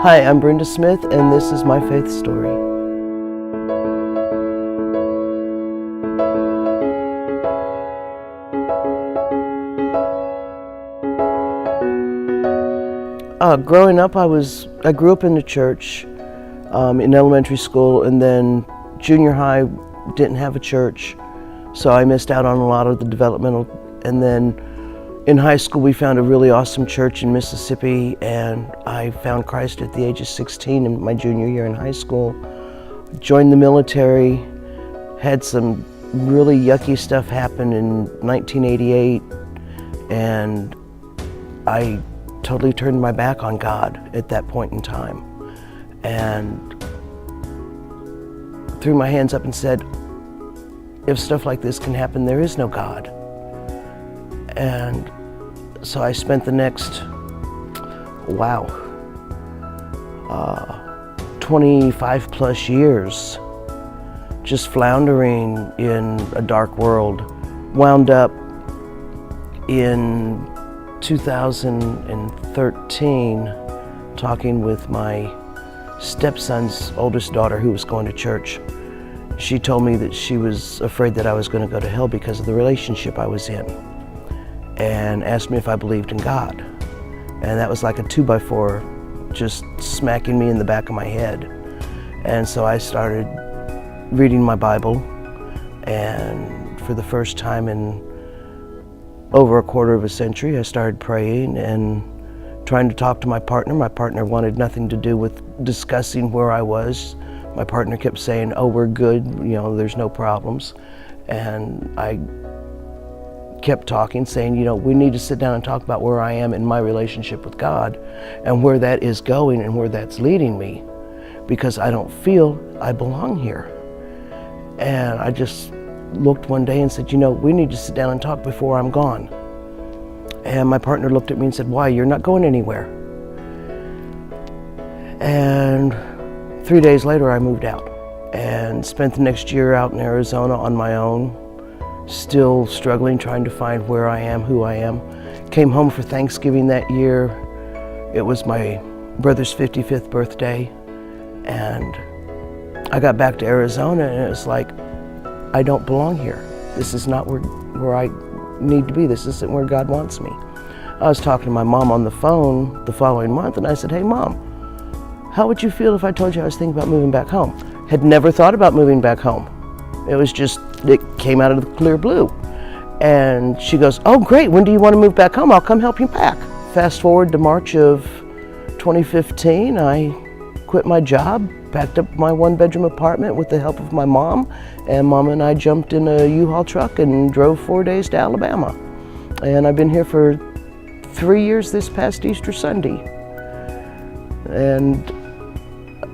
Hi, I'm Brenda Smith, and this is my faith story. Growing up, I grew up in the church in elementary school, and then junior high didn't have a church, so I missed out on a lot of the developmental. And then in high school, we found a really awesome church in Mississippi, and I found Christ at the age of 16 in my junior year in high school. Joined the military, had some really yucky stuff happen in 1988, and I totally turned my back on God at that point in time, and threw my hands up and said, if stuff like this can happen, there is no God. And so I spent the next, 25 plus years just floundering in a dark world. Wound up in 2013 talking with my stepson's oldest daughter, who was going to church. She told me that she was afraid that I was going to go to hell because of the relationship I was in, and asked me if I believed in God. And that was like a 2x4 just smacking me in the back of my head. And so I started reading my Bible, and for the first time in over a quarter of a century, I started praying and trying to talk to my partner. My partner wanted nothing to do with discussing where I was. My partner kept saying, oh, we're good, there's no problems. And I kept talking, saying, we need to sit down and talk about where I am in my relationship with God and where that is going and where that's leading me, because I don't feel I belong here. And I just looked one day and said, we need to sit down and talk before I'm gone. And my partner looked at me and said, why? You're not going anywhere. And 3 days later, I moved out and spent the next year out in Arizona on my own, still struggling, trying to find where I am, who I am. Came home for Thanksgiving that year. It was my brother's 55th birthday, and I got back to Arizona, and it was like, I don't belong here. This is not where I need to be. This isn't where God wants me. I was talking to my mom on the phone the following month, and I said, hey Mom, how would you feel if I told you I was thinking about moving back home? Had never thought about moving back home. It came out of the clear blue. And she goes, oh great, when do you want to move back home? I'll come help you pack. Fast forward to March of 2015, I quit my job, packed up my one-bedroom apartment with the help of my mom, and Mom and I jumped in a U-Haul truck and drove 4 days to Alabama. And I've been here for 3 years this past Easter Sunday. And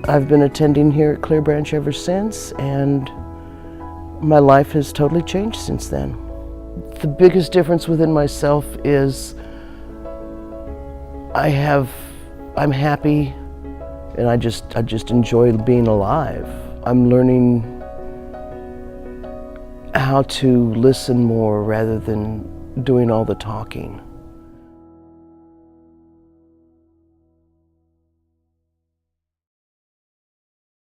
I've been attending here at Clearbranch ever since, and my life has totally changed since then. The biggest difference within myself is I'm happy, and I just enjoy being alive. I'm learning how to listen more rather than doing all the talking.